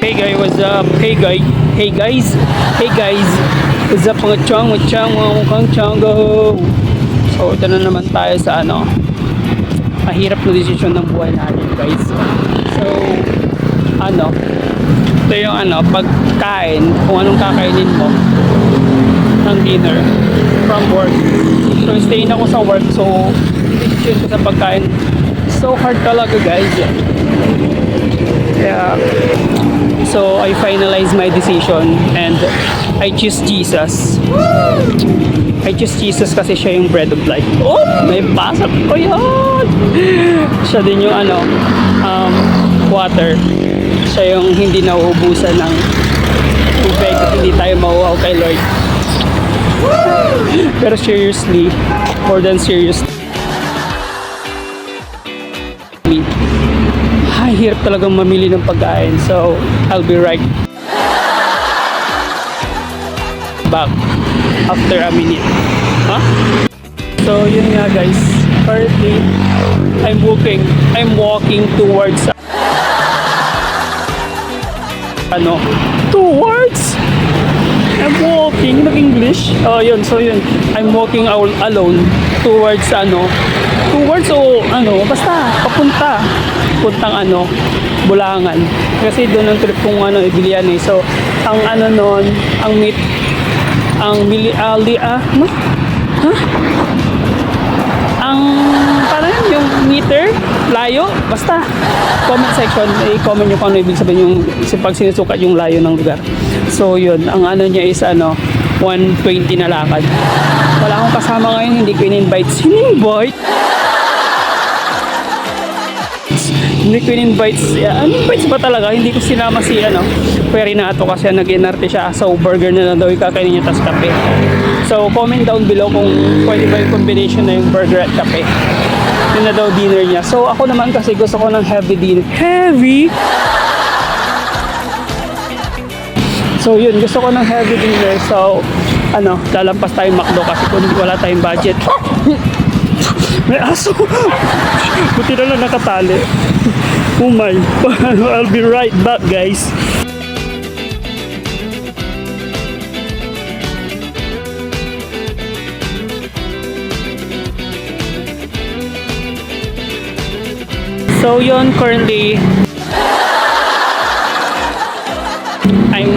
Hey guys, what's up? Hey guys. Hey guys. Hey guys. What's up mga chong, mga mukhang chongo. So ito na naman tayo sa mahirap na desisyon ng buhay natin guys. So ito yung pagkain, kung anong kakainin mo ng dinner from work. So stay na ako sa work, so decision ko sa pagkain. So hard talaga guys. Yeah. So I finalized my decision and I choose Jesus. I choose Jesus kasi siya yung bread of life. Oh, may pasok ko yun. Siya din yung water. Siya yung hindi nauubusan ng tubig. Hindi tayo mauuhaw kay Lord. Pero seriously, more than seriously, hirap talagang mamili ng pagkain. So I'll be right back after a minute. So yun nga guys, currently I'm walking towards I'm walking nag-English. So yun I'm walking alone towards basta puntang Bulangan, kasi doon ang trip kong ibilian eh. So ang noon, ang parang yung meter layo, basta comment section i-comment nyo kung ano ibig sabihin yung pag sinusukat yung layo ng lugar. So yun, ang niya is 120 na lakad. Wala akong kasama ngayon, hindi ko in-invite. Hindi ko in-invites. Invites ba talaga? Hindi ko sinama si Kuya Renato kasi nag-inarte siya. So burger na lang daw yung kakainin niya tas kape. So comment down below kung pwede ba yung combination na yung burger at kape. Yun na daw dinner niya. So ako naman kasi gusto ko ng heavy dinner. Heavy? So yun, gusto ko ng heavy dinner. So lalampas tayong McDo kasi kung wala tayong budget. May aso. Buti na lang nakatali. Oh my. I'll be right back guys. So yun, currently I'm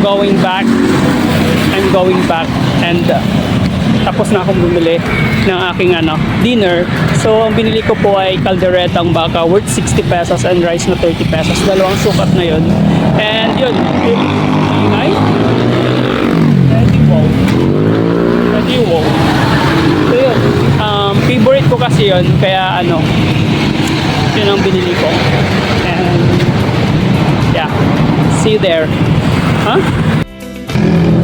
going back and tapos na akong bumili ng aking dinner. So ang binili ko po ay calderetang baka worth 60 pesos and rice na 30 pesos. Dalawang sukat na yun. And yun, ingay. Ready wow. So yun, favorite ko kasi yun, kaya yun ang binili ko. And yeah, see you there.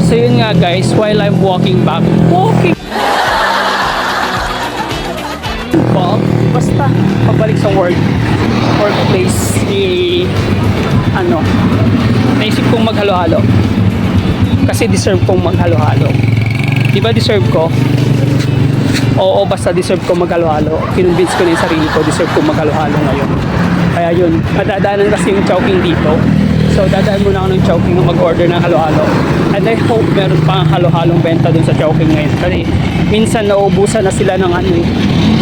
So yun nga guys, while I'm walking basta pabalik sa workplace, naisip kong maghalo-halo kasi deserve kong maghalo-halo. Di ba deserve ko? Oo, basta deserve kong maghalo-halo. Kinonvince ko na yung sarili ko, deserve kong maghalo-halo ngayon. Kaya yun, madadaanan kasi yung Chowking dito. So dadaan muna ako ng Chowking na mag-order ng halo-halo. And I hope meron pang halo-halong benta dun sa Chowking ngayon. Kasi minsan nauubusan na sila ng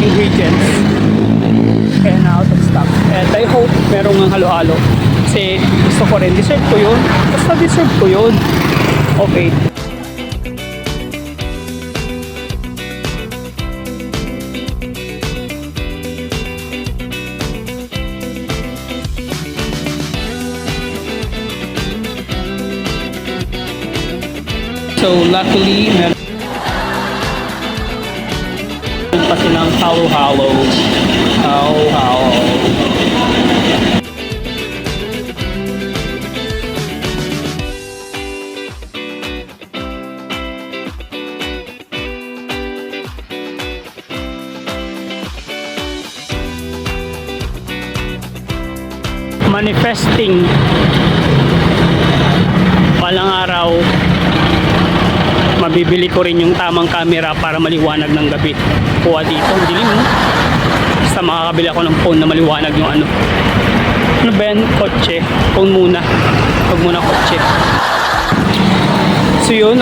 ingredients. Kaya na out of stock. And I hope meron ng halo-halo. Kasi gusto ko rin. Deserve ko yun. Basta deserve ko yun. Okay. So luckily, meron pa silang halo-halo. Manifesting. Walang araw mabibili ko rin yung tamang camera para maliwanag ng gabi. Kuha dito, dilim mo. Basta makakabili ako ng phone na maliwanag yung Ano ba yan? Kotse. Phone muna. Huwag muna kotse. So yun,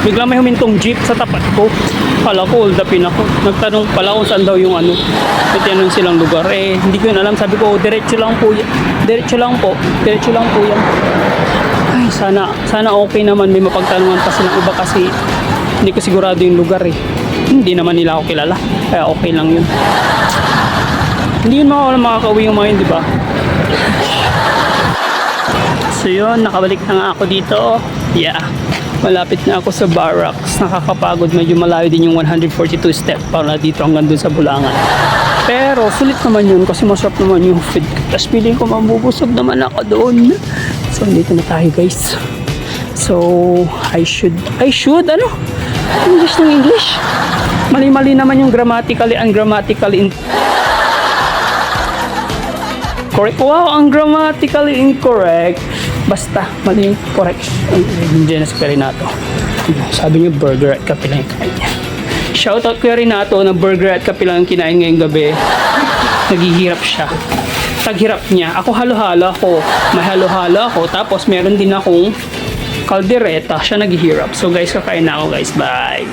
bigla may humintong jeep sa tapat ko. Kala ko, hold upin ako. Nagtanong pala kung saan daw yung may tinanong silang lugar. Hindi ko yun alam. Sabi ko, diretso lang po yan. Diretso lang po. Diretso lang po yan. Ay, sana okay naman. May mapagtanungan pa silang iba kasi hindi ko sigurado yung lugar Hindi naman nila ako kilala. Kaya okay lang yun. Hindi yun makakauwi yung mga yun, di ba? So yun, nakabalik na nga ako dito. Yeah. Malapit na ako sa barracks. Nakakapagod. Medyo malayo din yung 142 step para dito hanggang dun sa Bulangan. Pero sulit naman yun kasi masarap naman yung food. Tapos piling ko mabubusog naman ako doon. So dito na tayo guys. So I should English ng English. Mali-mali naman yung grammatically and grammatically correct. Wow, ang grammatically incorrect. Basta, mali yung correct. Diyan na si Renato. Sabi niyo burger at kape lang yung kain niya. Shoutout Kuya Renato na burger at kape lang ang kinain ngayong gabi. Naghihirap siya. Taghirap niya. Ako halo-halo ako. May halo-halo ako. Tapos meron din akong kaldereta. Siya naghihirap. So guys, kakain na ako guys. Bye!